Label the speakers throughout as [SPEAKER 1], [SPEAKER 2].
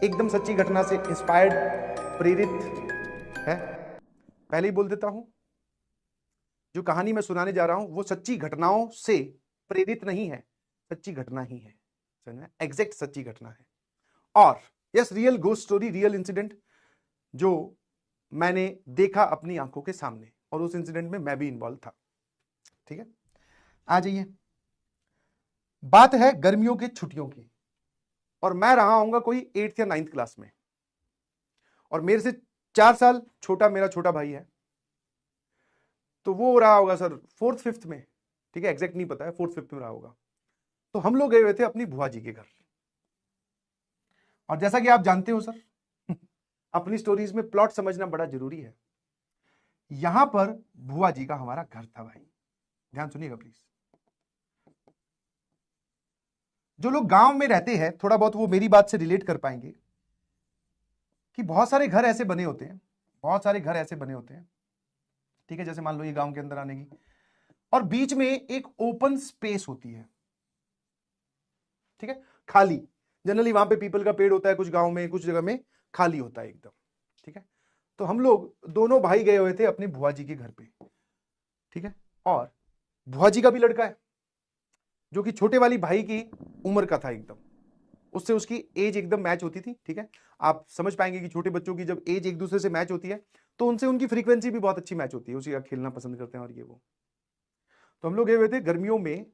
[SPEAKER 1] एकदम सच्ची घटना से इंस्पायर्ड, प्रेरित है। पहले ही बोल देता हूं, जो कहानी मैं सुनाने जा रहा हूं वो सच्ची घटनाओं से प्रेरित नहीं है, सच्ची घटना ही है, समझना, एग्जैक्ट सच्ची घटना है। और yes, real ghost story, real incident जो मैंने देखा अपनी आंखों के सामने, और उस इंसिडेंट में मैं भी इन्वॉल्व था। ठीक है, आ जाइए। बात है गर्मियों की छुट्टियों की, और मैं रहा हूंगा कोई 8th या 9th क्लास में, और मेरे से 4 साल छोटा मेरा छोटा भाई है, तो वो रहा होगा सर 4th 5th में, ठीक है, एग्जैक्ट नहीं पता है, 4th 5th में रहा होगा। तो हम लोग गए हुए थे अपनी बुआ जी के घर, और जैसा कि आप जानते हो सर, अपनी स्टोरीज में प्लॉट समझना बड़ा जरूरी है। यहां पर बुआ जी का हमारा घर था भाई, ध्यान सुनिएगा प्लीज। जो लोग गांव में रहते हैं थोड़ा बहुत वो मेरी बात से रिलेट कर पाएंगे कि बहुत सारे घर ऐसे बने होते हैं, बहुत सारे घर ऐसे बने होते हैं, ठीक है, जैसे मान लो ये गांव के अंदर आने की, और बीच में एक ओपन स्पेस होती है, ठीक है, खाली। जनरली वहां पे पीपल का पेड़ होता है, कुछ गांव में, कुछ जगह में खाली होता है एकदम, ठीक है। तो हम लोग दोनों भाई गए हुए थे अपनी बुआ जी के घर पे, ठीक है, और बुआ जी का भी लड़का है जो कि छोटे वाली भाई की उम्र का था एकदम, उससे उसकी एज एकदम मैच होती थी, ठीक है। आप समझ पाएंगे कि छोटे बच्चों की जब एज एक दूसरे से मैच होती है तो उनसे उनकी फ्रीक्वेंसी भी बहुत अच्छी मैच होती है, उसी का खेलना पसंद करते हैं और ये वो। तो हम लोग गए हुए थे गर्मियों में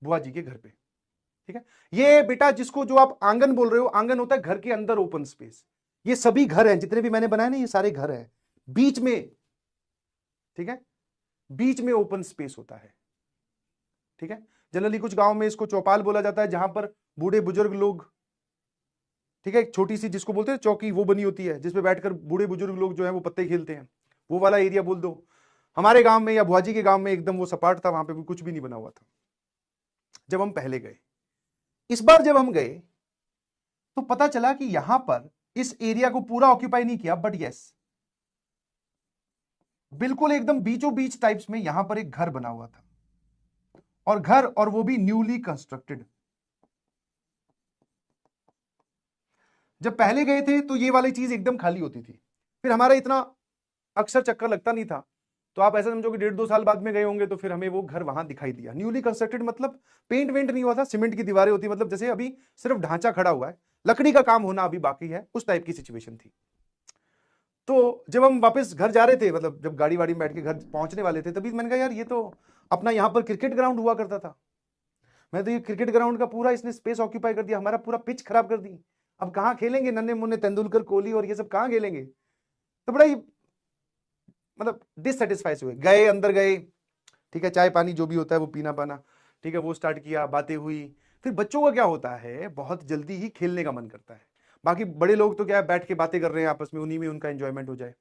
[SPEAKER 1] बुआ जी के घर पे, ठीक है। ये बेटा जिसको जो आप आंगन बोल रहे हो, आंगन होता है घर के अंदर ओपन स्पेस। ये सभी घर हैं जितने भी मैंने बनाए ना, ये सारे घर हैं बीच में, ठीक है, बीच में ओपन स्पेस होता है, ठीक है। जनरली कुछ गांव में इसको चौपाल बोला जाता है, जहां पर बूढ़े बुजुर्ग लोग, ठीक है, एक छोटी सी जिसको बोलते हैं चौकी वो बनी होती है, जिसपे बैठकर बूढ़े बुजुर्ग लोग जो है वो पत्ते खेलते हैं, वो वाला एरिया बोल दो। हमारे गांव में या बुआ जी के गांव में एकदम वो सपाट था, वहां पे कुछ भी नहीं बना हुआ था जब हम पहले गए। इस बार जब हम गए तो पता चला कि यहां पर इस एरिया को पूरा ऑक्यूपाई नहीं किया, बट यस, बिल्कुल एकदम बीचों बीच टाइप्स में यहां पर एक घर बना हुआ था, और घर, और वो भी न्यूली कंस्ट्रक्टेड। जब पहले गए थे तो ये वाली चीज एकदम खाली होती थी, फिर हमारा इतना अक्सर चक्कर लगता नहीं था, तो आप ऐसा समझो कि 1.5-2 साल बाद में गए होंगे, तो फिर हमें वो घर वहां दिखाई दिया। न्यूली कंस्ट्रक्टेड मतलब पेंट वेंट नहीं हुआ था, सीमेंट की दीवारें होती, मतलब जैसे अभी सिर्फ ढांचा खड़ा हुआ है, लकड़ी का काम होना अभी बाकी है, उस टाइप की सिचुएशन थी। तो जब हम वापस घर जा रहे थे, मतलब जब गाड़ी वाड़ी में बैठ के घर पहुंचने वाले थे, तभी मैंने कहा यार ये तो अपना यहाँ पर क्रिकेट ग्राउंड हुआ करता था। मैं तो ये क्रिकेट ग्राउंड का पूरा इसने स्पेस ऑक्यूपाई कर दिया, हमारा पूरा पिच खराब कर दी। अब कहाँ खेलेंगे नन्हे मुन्ने तेंदुलकर, कोहली और ये सब कहाँ खेलेंगे? तो बड़ा ही मतलब डिससेटिस्फाइड हुए, गए अंदर गए, ठीक है, चाय पानी जो भी होता है वो पीना पाना, ठीक है, वो स्टार्ट किया, बातें हुई। फिर बच्चों का क्या होता है, बहुत जल्दी ही खेलने का मन करता है। बाकी बड़े लोग तो क्या है, बैठ के बातें कर रहे हैं आपस में, उन्हीं में उनका एंजॉयमेंट हो जाए,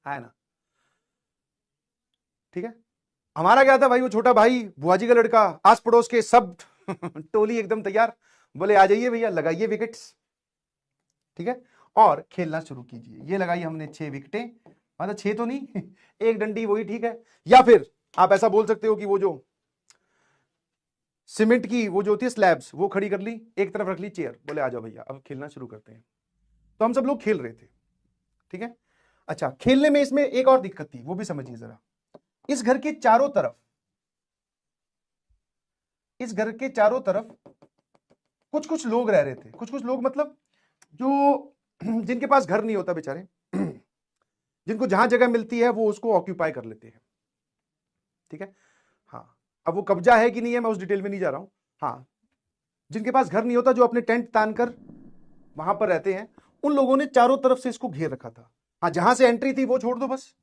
[SPEAKER 1] है ना, ठीक है। हमारा क्या था भाई, वो छोटा भाई, बुआ जी का लड़का, आस पड़ोस के सब टोली एकदम तैयार, बोले आ जाइए भैया, लगाइए विकेट्स, ठीक है, और खेलना शुरू कीजिए। ये लगाई हमने 6 विकेटें, मतलब 6 तो नहीं, एक डंडी वही ठीक है। या फिर आप ऐसा बोल सकते हो कि वो जो सीमेंट की वो जो होती है स्लैब्स, वो खड़ी कर ली, एक तरफ रख ली चेयर, बोले आ जाओ भैया अब खेलना शुरू करते हैं। तो हम सब लोग खेल रहे थे, ठीक है। अच्छा, खेलने में इसमें एक और दिक्कत थी, वो भी समझिए जरा। इस घर के चारों तरफ, इस घर के चारों तरफ कुछ कुछ लोग रह रहे थे, कुछ कुछ लोग मतलब जो जिनके पास घर नहीं होता बेचारे, जिनको जहां जगह मिलती है वो उसको ऑक्यूपाई कर लेते हैं, ठीक है। हाँ, अब वो कब्जा है कि नहीं है मैं उस डिटेल में नहीं जा रहा हूं। हाँ, जिनके पास घर नहीं होता, जो अपने टेंट तान कर वहां पर रहते हैं, उन लोगों ने चारों तरफ से इसको घेर रखा था। हाँ, जहां से एंट्री थी वो छोड़ दो बस,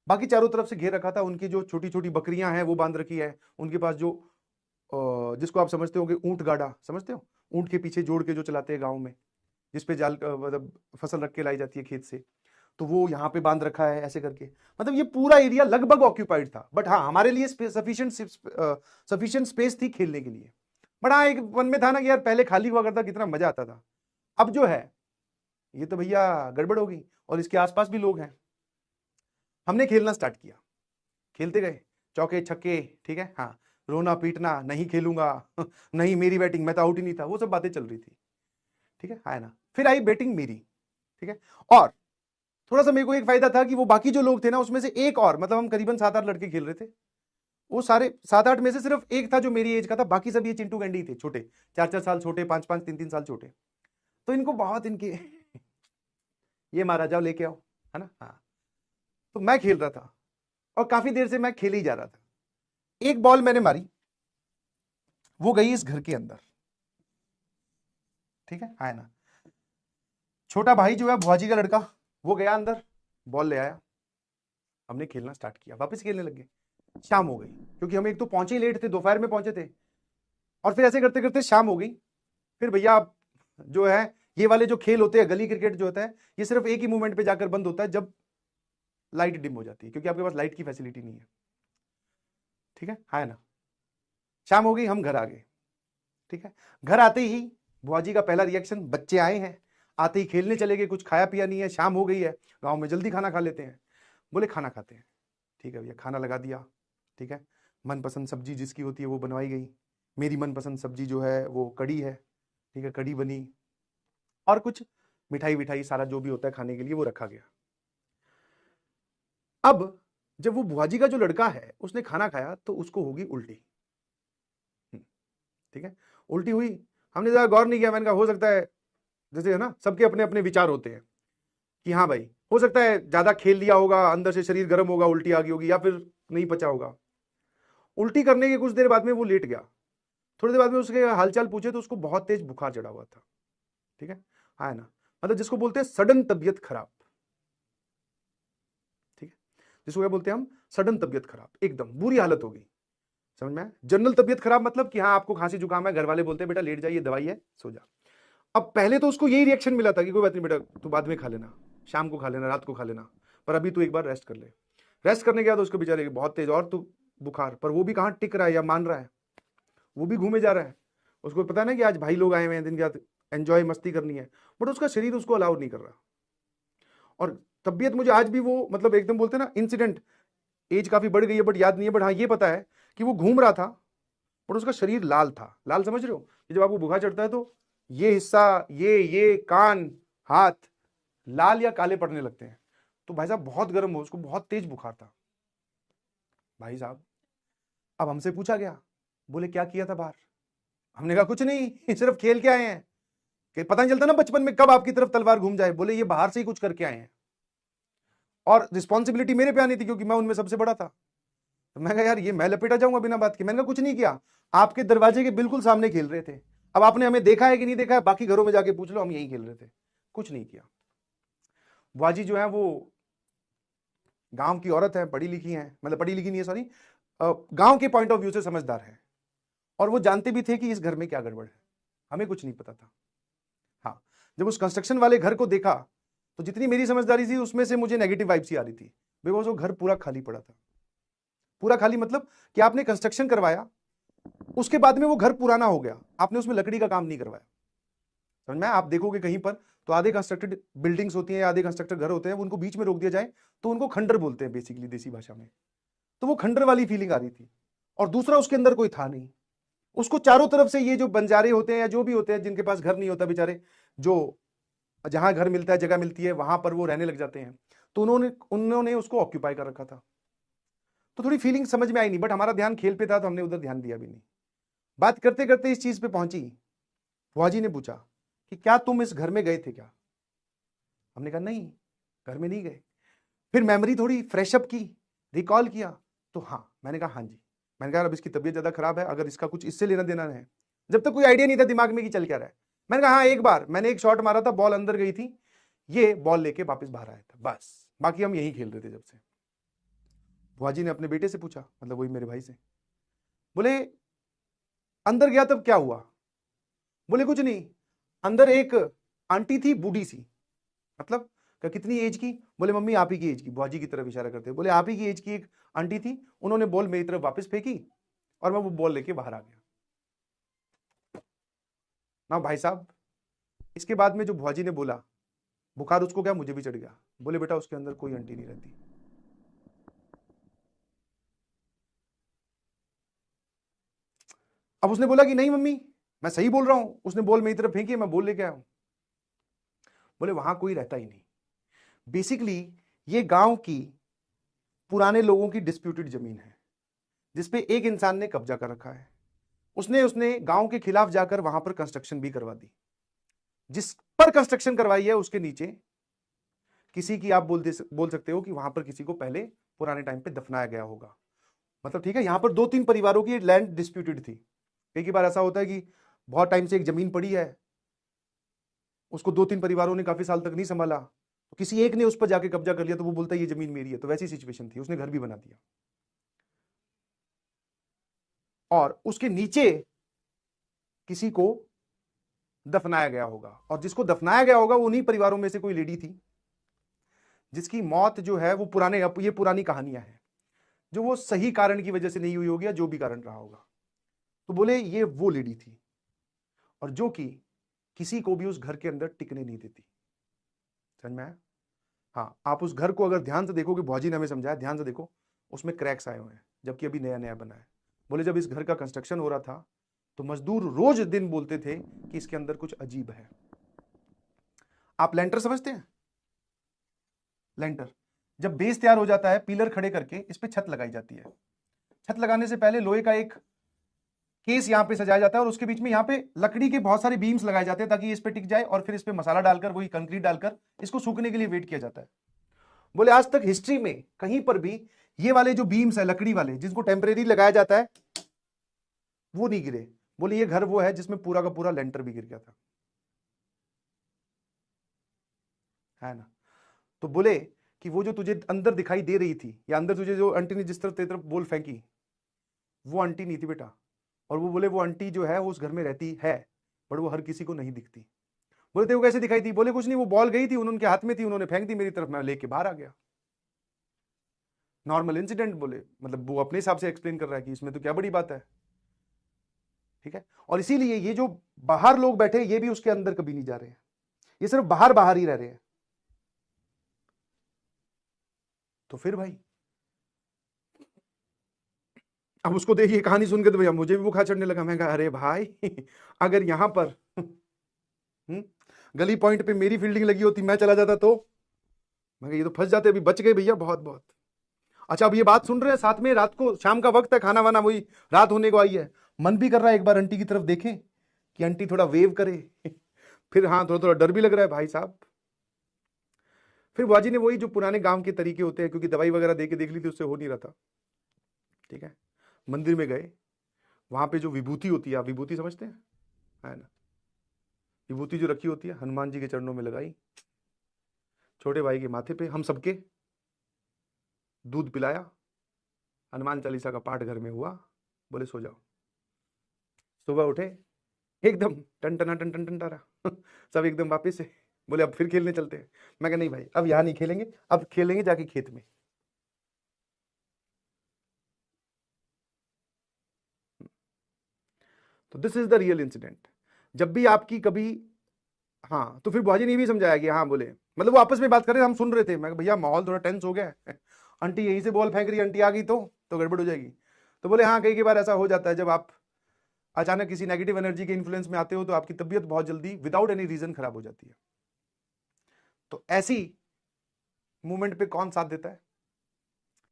[SPEAKER 1] बाकी चारों तरफ से घेर रखा था। उनकी जो छोटी छोटी बकरियां हैं वो बांध रखी है, उनके पास जो जिसको आप समझते हो कि ऊंट गाड़ा, समझते हो, ऊंट के पीछे जोड़ के जो चलाते हैं गाँव में, जिसपे जाल मतलब फसल रख के लाई जाती है खेत से, तो वो यहाँ पे बांध रखा है ऐसे करके। मतलब ये पूरा एरिया लगभग ऑक्यूपाइड था, बट हाँ हमारे लिए सफिशिएंट स्पेस थी खेलने के लिए। बड़ा एक मन में था ना कि यार पहले खाली हुआ करता, कितना मजा आता था, अब जो है ये तो भैया गड़बड़ होगी, और इसके आसपास भी लोग हैं। हमने खेलना स्टार्ट किया, खेलते गए, चौके छक्के, ठीक है, हाँ, रोना पीटना, नहीं खेलूंगा नहीं मेरी बैटिंग, मैं तो आउट ही नहीं था, वो सब बातें चल रही थी, ठीक है ना। फिर आई बैटिंग मेरी, ठीक है। और थोड़ा सा मेरे को एक फायदा था कि वो बाकी जो लोग थे ना उसमें से एक और, मतलब हम करीबन 7-8 लड़के खेल रहे थे, वो सारे 7-8 में से सिर्फ एक था जो मेरी एज का था, बाकी सब ये चिंटू गंडी थे, छोटे 4-4 साल छोटे, 5-5 3-3 साल छोटे। तो इनको बहुत इनके ये महाराजा लेके आओ, है ना। हाँ, तो मैं खेल रहा था और काफी देर से मैं खेल ही जा रहा था। एक बॉल मैंने मारी, वो गई इस घर के अंदर, ठीक है ना। छोटा भाई जो है भुआजी का लड़का, वो गया अंदर, बॉल ले आया, हमने खेलना स्टार्ट किया, वापस खेलने लग गए। शाम हो गई, क्योंकि हम एक तो पहुंचे ही लेट थे, दोपहर में पहुंचे थे, और फिर ऐसे करते करते शाम हो गई। फिर भैया जो है ये वाले जो खेल होते हैं, गली क्रिकेट जो होता है, ये सिर्फ एक ही मूवमेंट पे जाकर बंद होता है, जब लाइट डिम हो जाती है, क्योंकि आपके पास लाइट की फैसिलिटी नहीं है, ठीक है ना। शाम हो गई, हम घर आ गए, ठीक है। घर आते ही बुआजी का पहला रिएक्शन, बच्चे आए हैं, आते ही खेलने चले गए, कुछ खाया पिया नहीं है, शाम हो गई है, गांव में जल्दी खाना खा लेते हैं। बोले खाना खाते हैं, ठीक है भैया, खाना लगा दिया, ठीक है। मनपसंद सब्जी जिसकी होती है वो बनवाई गई। मेरी मनपसंद सब्जी जो है वो कड़ी है, ठीक है, कड़ी बनी, और कुछ मिठाई विठाई सारा जो भी होता है खाने के लिए वो रखा गया। अब जब वो बुआजी का जो लड़का है उसने खाना खाया तो उसको होगी उल्टी, ठीक है, उल्टी हुई। हमने ज्यादा गौर नहीं किया, मैंने कहा हो सकता है, जैसे है ना सबके अपने अपने विचार होते हैं कि हाँ भाई हो सकता है ज्यादा खेल लिया होगा, अंदर से शरीर गर्म होगा, उल्टी आ गई होगी, या फिर नहीं पचा होगा। उल्टी करने के कुछ देर बाद में वो लेट गया। थोड़ी देर बाद में उसके हालचाल पूछे तो उसको बहुत तेज बुखार चढ़ा हुआ था, ठीक है ना। मतलब जिसको बोलते हैं सडन तबियत खराब, ठीक है, जिसको क्या बोलते हैं हम, सडन तबियत खराब, एकदम बुरी हालत हो गई। समझ में? जनरल तबियत खराब मतलब कि हाँ आपको खांसी जुकाम है, घर वाले बोलते हैं बेटा लेट जाइए, दवाई है, सो जा। अब पहले तो उसको यही रिएक्शन मिला था कि कोई बात नहीं बेटा, तू बाद में खा लेना, शाम को खा लेना, रात को खा लेना, पर अभी तू एक बार रेस्ट कर ले। रेस्ट करने के बाद उसको बेचारे बहुत तेज और तो बुखार, पर वो भी कहाँ टिक रहा है या मान रहा है, वो भी घूमे जा रहा है। उसको पता ना कि आज भाई लोग आए हुए हैं, दिन के बाद एंजॉय मस्ती करनी है, बट उसका शरीर उसको अलाउ नहीं कर रहा। और तबियत मुझे आज भी वो, मतलब एकदम बोलते हैं ना इंसिडेंट, एज काफी बढ़ गई है बट याद नहीं है, बट हाँ ये पता है कि वो घूम रहा था, बट उसका शरीर लाल था। लाल समझ रहे हो, कि जब आपको बुखार चढ़ता है तो ये हिस्सा, ये कान, हाथ लाल या काले पड़ने लगते हैं। तो भाई साहब बहुत गर्म हो, उसको बहुत तेज बुखार था भाई साहब। अब हमसे पूछा गया, बोले क्या किया था बाहर? हमने कहा कुछ नहीं, सिर्फ खेल के आए हैं। कि पता नहीं चलता ना बचपन में कब आपकी तरफ तलवार घूम जाए। बोले ये बाहर से ही कुछ करके आए हैं, और रिस्पॉन्सिबिलिटी मेरे पे आनी थी क्योंकि मैं उनमें सबसे बड़ा था। तो मैं कहा यार ये मैं लपेटा जाऊंगा बिना बात के। मैंने कहा कुछ नहीं किया, आपके दरवाजे के बिल्कुल सामने खेल रहे थे। अब आपने हमें देखा है कि नहीं देखा है, बाकी घरों में जाके पूछ लो, हम यही खेल रहे थे, कुछ नहीं किया। बुआजी जो है वो गांव की औरत है, पढ़ी लिखी है, मतलब पढ़ी लिखी नहीं है सॉरी, गांव के पॉइंट ऑफ व्यू से समझदार है, और वो जानते भी थे कि इस घर में क्या गड़बड़ है। हमें कुछ नहीं पता था। हाँ, जब उस कंस्ट्रक्शन वाले घर को देखा तो जितनी मेरी समझदारी थी उसमें से मुझे नेगेटिव वाइब्स ही आ रही थी, बिकॉज वो घर पूरा खाली पड़ा था। पूरा खाली मतलब कि आपने कंस्ट्रक्शन करवाया, उसके बाद में वो घर पुराना हो गया, आपने उसमें लकड़ी का काम नहीं करवाया। समझ में? आप देखोगे कहीं पर तो आधे कंस्ट्रक्टेड बिल्डिंग्स होती हैं, आधे कंस्ट्रक्टेड घर होते हैं, उनको बीच में रोक दिया जाए तो उनको खंडर बोलते हैं बेसिकली देसी भाषा में। तो वो खंडर वाली फीलिंग आ रही थी। और दूसरा उसके अंदर कोई था नहीं, उसको चारों तरफ से ये जो बंजारे होते हैं या जो भी होते हैं जिनके पास घर नहीं होता बेचारे, जो जहां घर मिलता है, जगह मिलती है, वहां पर वो रहने लग जाते हैं, तो उन्होंने उन्होंने उसको ऑक्यूपाई कर रखा था। तो थोड़ी फीलिंग समझ में आई नहीं, बट हमारा ध्यान खेल पे था तो हमने उधर ध्यान दिया भी नहीं। बात करते करते इस चीज पे पहुंची, बुआ जी ने पूछा कि क्या तुम इस घर में गए थे क्या? हमने कहा नहीं, घर में नहीं गए। फिर मेमोरी थोड़ी फ्रेशअप की, रिकॉल किया, तो हाँ, मैंने कहा हाँ जी। मैंने कहा अब इसकी तबीयत ज्यादा खराब है, अगर इसका कुछ इससे लेना देना है, जब तक कोई आइडिया नहीं था दिमाग में कि चल क्या रहा है। मैंने कहा हाँ, एक बार मैंने एक शॉट मारा था, बॉल अंदर गई थी, ये बॉल लेके वापस बाहर आया था, बस, बाकी हम यही खेल रहे थे जब से। बुआ जी ने अपने बेटे से पूछा, मतलब वही मेरे भाई से, बोले अंदर गया तब क्या हुआ? बोले कुछ नहीं, अंदर एक आंटी थी बूढ़ी सी, मतलब कितनी एज की? बोले मम्मी आप ही की एज की, बुआ जी की तरफ इशारा करते, बोले आप ही की एज की एक आंटी थी, उन्होंने बॉल मेरी तरफ वापस फेंकी और मैं वो बॉल लेके बाहर आ गया ना भाई साहब। इसके बाद में जो बुआ जी ने बोला, बुखार उसको क्या, मुझे भी चढ़ गया। बोले बेटा उसके अंदर कोई आंटी नहीं रहती। अब उसने बोला कि नहीं मम्मी मैं सही बोल रहा हूं, उसने बॉल मेरी तरफ फेंकी, मैं बॉल लेके आया हूं। बोले वहां कोई रहता ही नहीं। बेसिकली ये गांव की पुराने लोगों की डिस्प्यूटेड जमीन है जिसपे एक इंसान ने कब्जा कर रखा है। उसने गांव के खिलाफ जाकर वहां पर कंस्ट्रक्शन भी करवा दी। जिस पर कंस्ट्रक्शन करवाई है उसके नीचे किसी की आप बोल सकते हो कि वहां पर किसी को पहले पुराने टाइम पे दफनाया गया होगा। मतलब ठीक है, यहां पर 2-3 परिवारों की लैंड डिस्प्यूटेड थी। कई बार ऐसा होता है कि बहुत टाइम से एक जमीन पड़ी है, उसको 2-3 परिवारों ने काफी साल तक नहीं संभाला, तो किसी एक ने उस पर जाके कब्जा कर लिया तो वो बोलता है ये जमीन मेरी है। तो वैसी सिचुएशन थी, उसने घर भी बना दिया और उसके नीचे किसी को दफनाया गया होगा। और जिसको दफनाया गया होगा वो उन्हीं परिवारों में से कोई लेडी थी जिसकी मौत जो है वो ये पुरानी कहानियां हैं, जो वो सही कारण की वजह से नहीं हुई होगी या जो भी कारण रहा होगा। तो बोले ये वो लेडी थी और जो कि किसी को भी उस घर के अंदर टिकने नहीं देती। समझ में आया? हाँ, आप उस घर को अगर ध्यान से देखोगे, भौजी ने हमें समझाया, ध्यान से देखो, उसमें क्रैक्स आए हुए हैं जबकि अभी नया नया बना है। बोले जब इस घर का कंस्ट्रक्शन हो रहा था तो मजदूर रोज दिन बोलते थे कि इसके अंदर कुछ अजीब है। आप लेंटर समझते हैं? लेंटर जब बेस तैयार हो जाता है, पिलर खड़े करके इस पे छत लगाई जाती है। छत लगाने से पहले लोहे का एक केस यहां पे सजाया जाता है और उसके बीच में यहां पे लकड़ी के बहुत सारे बीम्स लगाए जाते हैं ताकि ये इस पे टिक जाए और फिर इस पे मसाला डालकर, वही कंक्रीट डालकर इसको सूखने के लिए वेट किया जाता है। बोले आज तक हिस्ट्री में कहीं पर भी ये वाले जो बीम्स है लकड़ी वाले जिनको टेम्परेरी लगाया जाता है वो नहीं गिरे। बोले ये घर वो है जिसमें पूरा का पूरा लेंटर भी गिर गया था, है ना? तो बोले कि वो जो तुझे अंदर दिखाई दे रही थी या अंदर तुझे जो आंटी ने जिस तरफ तेरी तरफ बोल फेंकी, वो आंटी नहीं थी बेटा। और वो बोले वो आंटी जो है वो उस घर में रहती है बट वो हर किसी को नहीं दिखती। बोले तेरे को कैसे दिखाई दी? बोले कुछ नहीं, वो बॉल गई थी, उनके हाथ में थी, उन्होंने फेंक दी मेरी तरफ, मैं लेके बाहर आ गया। Normal incident. बोले मतलब वो अपने हिसाब से एक्सप्लेन कर रहा है कि इसमें तो क्या बड़ी बात है। ठीक है, और इसीलिए ये जो बाहर लोग बैठे ये भी उसके अंदर कभी नहीं जा रहे हैं, ये सिर्फ बाहर बाहर ही रह रहे हैं। तो फिर भाई अब उसको देखिए कहानी सुन के तो भैया मुझे भी बुखार चढ़ने लगा। मैं कहा अरे भाई अगर यहां पर गली पॉइंट पे मेरी फील्डिंग लगी होती, मैं चला जाता तो मैं ये तो फंस जाते। अभी बच गए भैया बहुत बहुत। अच्छा अब ये बात सुन रहे हैं साथ में, रात को शाम का वक्त है, खाना वाना वही रात होने को आई है, मन भी कर रहा है एक बार आंटी की तरफ देखें कि आंटी थोड़ा वेव करे फिर हाँ थोड़ा थोड़ा डर भी लग रहा है भाई साहब। फिर बुआजी ने वही जो पुराने गांव के तरीके होते हैं, क्योंकि दवाई वगैरह दे के देख ली थी, उससे हो नहीं रहा था। ठीक है, मंदिर में गए, वहां पे जो विभूति होती है, आप विभूति समझते हैं, है ना? विभूति जो रखी होती है हनुमान जी के चरणों में लगाई, छोटे भाई के माथे पे हम सबके दूध पिलाया, हनुमान चालीसा का पाठ घर में हुआ, बोले सो जाओ। सुबह उठे एकदम टन टना टन टन टन टारा सब एकदम वापिस से। बोले अब फिर खेलने चलते हैं। मैं कहा नहीं भाई अब यहां नहीं खेलेंगे, अब खेलेंगे जाके खेत में। तो this is the real incident. जब भी आपकी कभी हाँ, तो फिर बुआजी ने भी समझाया कि हाँ, बोले मतलब वो आपस में बात कर रहे, हम सुन रहे थे। मैं भैया माहौल थोड़ा टेंस हो गया है आंटी यहीं से बॉल फेंक रही, आंटी आ गई तो गड़बड़ हो जाएगी। तो बोले हाँ, कई बार ऐसा हो जाता है जब आप अचानक किसी नेगेटिव एनर्जी के इन्फ्लुएंस में आते हो तो आपकी तबीयत बहुत जल्दी विदाउट एनी रीजन खराब हो जाती है। तो ऐसी मूवमेंट पे कौन साथ देता है?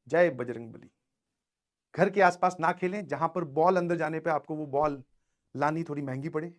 [SPEAKER 1] जय बजरंगबली। घर के आसपास ना खेलें जहां पर बॉल अंदर जाने पे आपको वो बॉल लानी थोड़ी महंगी पड़े।